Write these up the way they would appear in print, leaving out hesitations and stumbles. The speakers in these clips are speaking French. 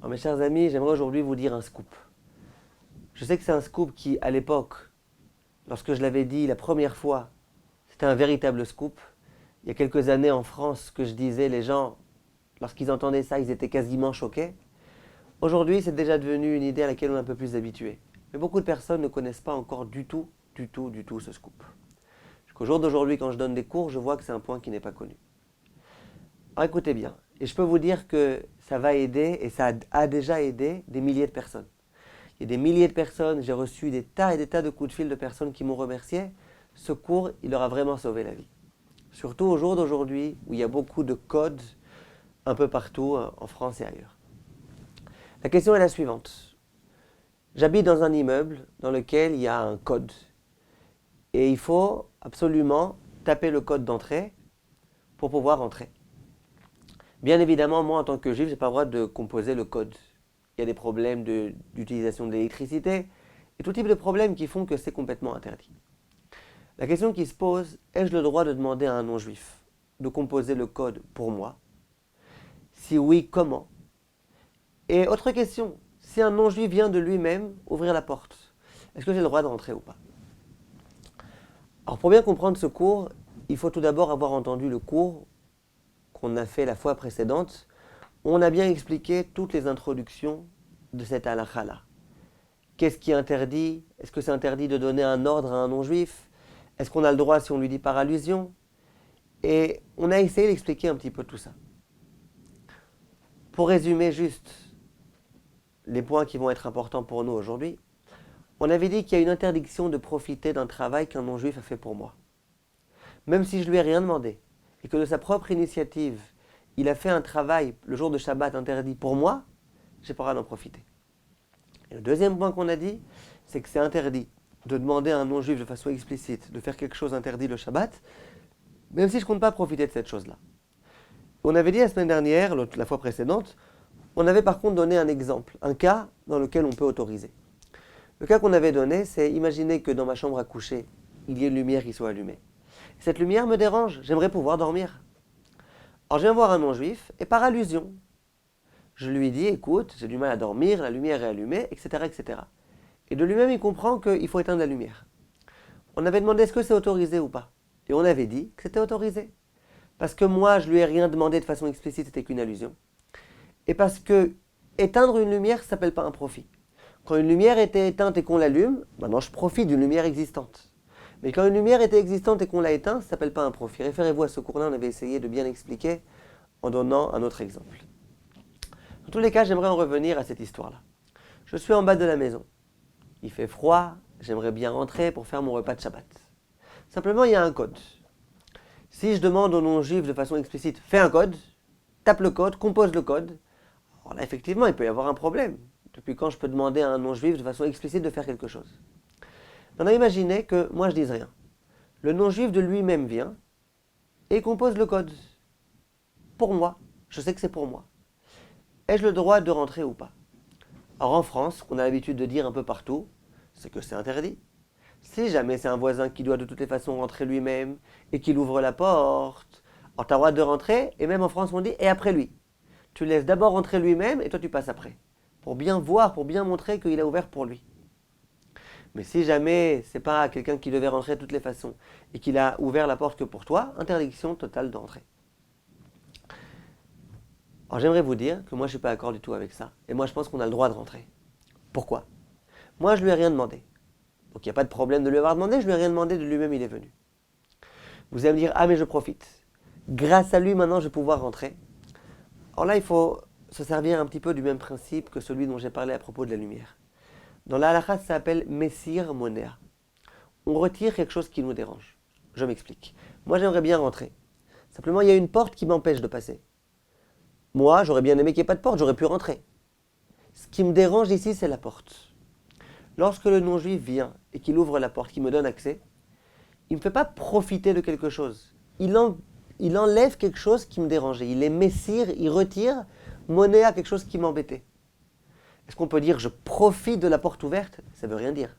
Alors, mes chers amis, j'aimerais aujourd'hui vous dire un scoop. Je sais que c'est un scoop qui, à l'époque, lorsque je l'avais dit la première fois, c'était un véritable scoop. Il y a quelques années en France, ce que je disais, les gens, lorsqu'ils entendaient ça, ils étaient quasiment choqués. Aujourd'hui, c'est déjà devenu une idée à laquelle on est un peu plus habitué. Mais beaucoup de personnes ne connaissent pas encore du tout ce scoop. Jusqu'au jour d'aujourd'hui, quand je donne des cours, je vois que c'est un point qui n'est pas connu. Alors écoutez bien, et je peux vous dire que ça va aider, et ça a déjà aidé des milliers de personnes. Il y a des milliers de personnes, j'ai reçu des tas et des tas de coups de fil de personnes qui m'ont remercié. Ce cours, il leur a vraiment sauvé la vie. Surtout au jour d'aujourd'hui, où il y a beaucoup de codes un peu partout, en France et ailleurs. La question est la suivante. J'habite dans un immeuble dans lequel il y a un code. Et il faut absolument taper le code d'entrée pour pouvoir entrer. Bien évidemment, moi en tant que juif, je n'ai pas le droit de composer le code. Il y a des problèmes d'utilisation de l'électricité et tout type de problèmes qui font que c'est complètement interdit. La question qui se pose, ai-je le droit de demander à un non-juif de composer le code pour moi? Si oui, comment? Et autre question, si un non-juif vient de lui-même ouvrir la porte, est-ce que j'ai le droit de rentrer ou pas? Alors pour bien comprendre ce cours, il faut tout d'abord avoir entendu le cours qu'on a fait la fois précédente, où on a bien expliqué toutes les introductions de cette halakha-là. Qu'est-ce qui est interdit? Est-ce que c'est interdit de donner un ordre à un non-juif? Est-ce qu'on a le droit si on lui dit par allusion? Et on a essayé d'expliquer un petit peu tout ça. Pour résumer juste les points qui vont être importants pour nous aujourd'hui, on avait dit qu'il y a une interdiction de profiter d'un travail qu'un non-juif a fait pour moi. Même si je lui ai rien demandé, et que de sa propre initiative, il a fait un travail le jour de Shabbat interdit pour moi, j'ai pas le droit d'en profiter. Et le deuxième point qu'on a dit, c'est que c'est interdit de demander à un non-juif de façon explicite de faire quelque chose interdit le Shabbat, même si je ne compte pas profiter de cette chose-là. On avait dit la semaine dernière, la fois précédente, on avait par contre donné un exemple, un cas dans lequel on peut autoriser. Le cas qu'on avait donné, c'est imaginer que dans ma chambre à coucher, il y ait une lumière qui soit allumée. Cette lumière me dérange, j'aimerais pouvoir dormir. Alors je viens voir un non-juif, et par allusion, je lui dis, écoute, j'ai du mal à dormir, la lumière est allumée, etc. etc. Et de lui-même, il comprend qu'il faut éteindre la lumière. On avait demandé est-ce que c'est autorisé ou pas. Et on avait dit que c'était autorisé. Parce que moi, je lui ai rien demandé de façon explicite, c'était qu'une allusion. Et parce que éteindre une lumière, ça ne s'appelle pas un profit. Quand une lumière était éteinte et qu'on l'allume, maintenant je profite d'une lumière existante. Mais quand une lumière était existante et qu'on l'a éteinte, ça ne s'appelle pas un profit. Référez-vous à ce cours-là, on avait essayé de bien expliquer en donnant un autre exemple. Dans tous les cas, j'aimerais en revenir à cette histoire-là. Je suis en bas de la maison. Il fait froid, j'aimerais bien rentrer pour faire mon repas de Shabbat. Simplement, il y a un code. Si je demande au non-juif de façon explicite, fais un code, tape le code, compose le code, alors là, effectivement, il peut y avoir un problème. Depuis quand je peux demander à un non-juif de façon explicite de faire quelque chose? Maintenant, imaginez que moi, je dise rien. Le non-juif de lui-même vient et compose le code. Pour moi. Je sais que c'est pour moi. Ai-je le droit de rentrer ou pas? Alors en France, ce qu'on a l'habitude de dire un peu partout, c'est que c'est interdit. Si jamais c'est un voisin qui doit de toutes les façons rentrer lui-même et qu'il ouvre la porte, alors tu as le droit de rentrer, et même en France on dit et après lui. Tu laisses d'abord rentrer lui-même et toi tu passes après. Pour bien voir, pour bien montrer qu'il a ouvert pour lui. Mais si jamais c'est pas quelqu'un qui devait rentrer de toutes les façons et qu'il a ouvert la porte que pour toi, interdiction totale d'entrer. Alors j'aimerais vous dire que moi je ne suis pas d'accord du tout avec ça. Et moi je pense qu'on a le droit de rentrer. Pourquoi? Moi je lui ai rien demandé. Donc il n'y a pas de problème de lui avoir demandé, je lui ai rien demandé, de lui-même il est venu. Vous allez me dire, ah mais je profite. Grâce à lui maintenant je vais pouvoir rentrer. Alors là il faut se servir un petit peu du même principe que celui dont j'ai parlé à propos de la lumière. Dans la halakha ça s'appelle Messir Monea. On retire quelque chose qui nous dérange. Je m'explique. Moi j'aimerais bien rentrer. Simplement il y a une porte qui m'empêche de passer. Moi, j'aurais bien aimé qu'il n'y ait pas de porte, j'aurais pu rentrer. Ce qui me dérange ici, c'est la porte. Lorsque le non-juif vient et qu'il ouvre la porte, qu'il me donne accès, il ne me fait pas profiter de quelque chose. Il enlève quelque chose qui me dérangeait. Il est messire, il retire monnaie à quelque chose qui m'embêtait. Est-ce qu'on peut dire je profite de la porte ouverte? Ça ne veut rien dire.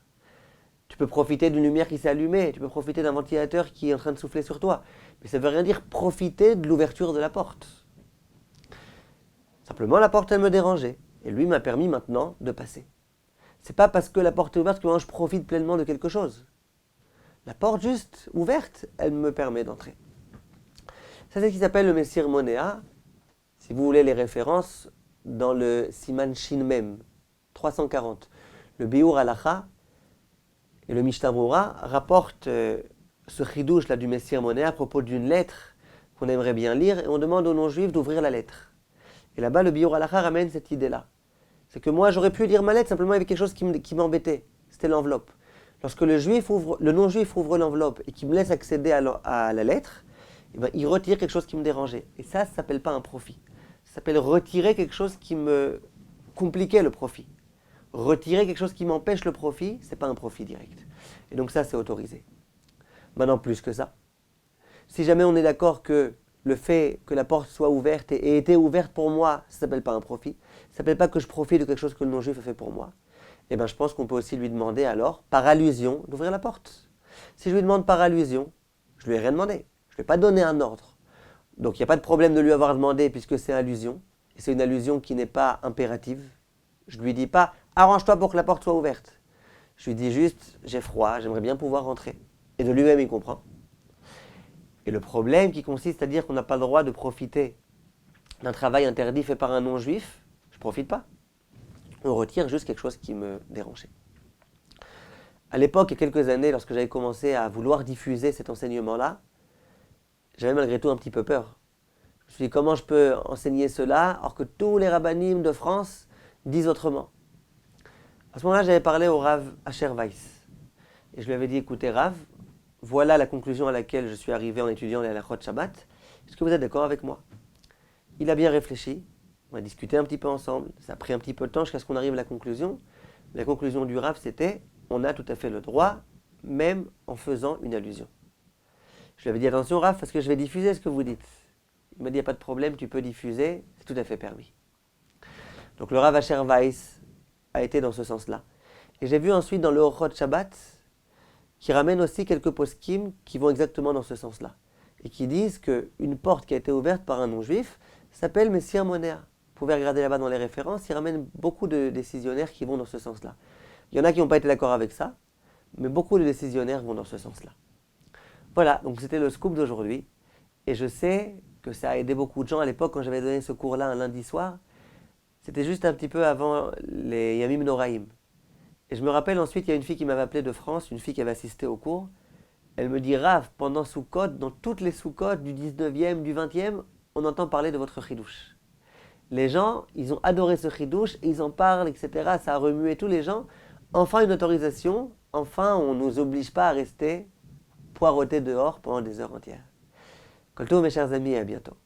Tu peux profiter d'une lumière qui s'est allumée, tu peux profiter d'un ventilateur qui est en train de souffler sur toi. Mais ça ne veut rien dire profiter de l'ouverture de la porte. Simplement, la porte, elle me dérangeait. Et lui m'a permis maintenant de passer. C'est pas parce que la porte est ouverte que moi je profite pleinement de quelque chose. La porte juste ouverte, elle me permet d'entrer. Ça, c'est ce qui s'appelle le Messir Monéa. Si vous voulez les références, dans le Siman Shin Mem 340, le Biur Halacha et le Mishnah Brura rapportent ce chidouche là du Messir Monéa à propos d'une lettre qu'on aimerait bien lire et on demande aux non-juifs d'ouvrir la lettre. Et là-bas, le Biur Halacha ramène cette idée-là. C'est que moi, j'aurais pu lire ma lettre, simplement il y avait quelque chose qui m'embêtait. C'était l'enveloppe. Lorsque le non-juif ouvre l'enveloppe et qu'il me laisse accéder à la lettre, eh ben, il retire quelque chose qui me dérangeait. Et ça ne s'appelle pas un profit. Ça s'appelle retirer quelque chose qui me compliquait le profit. Retirer quelque chose qui m'empêche le profit, ce n'est pas un profit direct. Et donc ça, c'est autorisé. Maintenant, plus que ça, si jamais on est d'accord que le fait que la porte soit ouverte et ait été ouverte pour moi, ça ne s'appelle pas un profit. Ça ne s'appelle pas que je profite de quelque chose que le non-juif a fait pour moi. Eh bien, je pense qu'on peut aussi lui demander alors, par allusion, d'ouvrir la porte. Si je lui demande par allusion, je lui ai rien demandé. Je ne lui ai pas donné un ordre. Donc, il n'y a pas de problème de lui avoir demandé puisque c'est allusion. Et c'est une allusion qui n'est pas impérative. Je ne lui dis pas, arrange-toi pour que la porte soit ouverte. Je lui dis juste, j'ai froid, j'aimerais bien pouvoir rentrer. Et de lui-même, il comprend. Et le problème qui consiste à dire qu'on n'a pas le droit de profiter d'un travail interdit fait par un non-juif, je ne profite pas. On retire juste quelque chose qui me dérangeait. À l'époque, il y a quelques années, lorsque j'avais commencé à vouloir diffuser cet enseignement-là, j'avais malgré tout un petit peu peur. Je me suis dit, comment je peux enseigner cela alors que tous les rabbanim de France disent autrement? À ce moment-là, j'avais parlé au Rav Asher Weiss. Et je lui avais dit, écoutez Rav, voilà la conclusion à laquelle je suis arrivé en étudiant les halachot Shabbat. Est-ce que vous êtes d'accord avec moi? Il a bien réfléchi, on a discuté un petit peu ensemble, ça a pris un petit peu de temps jusqu'à ce qu'on arrive à la conclusion. La conclusion du Rav, c'était, on a tout à fait le droit, même en faisant une allusion. Je lui avais dit, attention Rav, parce que je vais diffuser ce que vous dites. Il m'a dit, il n'y a pas de problème, tu peux diffuser, c'est tout à fait permis. Donc le Rav Asher Weiss a été dans ce sens-là. Et j'ai vu ensuite dans le Orchot Shabbat, qui ramène aussi quelques poskim qui vont exactement dans ce sens-là. Et qui disent qu'une porte qui a été ouverte par un non-juif s'appelle Messir Monéa. Vous pouvez regarder là-bas dans les références, il ramène beaucoup de décisionnaires qui vont dans ce sens-là. Il y en a qui n'ont pas été d'accord avec ça, mais beaucoup de décisionnaires vont dans ce sens-là. Voilà, donc c'était le scoop d'aujourd'hui. Et je sais que ça a aidé beaucoup de gens à l'époque quand j'avais donné ce cours-là un lundi soir. C'était juste un petit peu avant les Yamim Noraïm. Et je me rappelle ensuite, il y a une fille qui m'avait appelé de France, une fille qui avait assisté au cours. Elle me dit, Rav, pendant Soukot, dans toutes les Soukot du 19e, du 20e, on entend parler de votre chidouche. Les gens, ils ont adoré ce chidouche, ils en parlent, etc. Ça a remué tous les gens. Enfin une autorisation, enfin on ne nous oblige pas à rester poireauter dehors pendant des heures entières. Kol tov, mes chers amis, et à bientôt.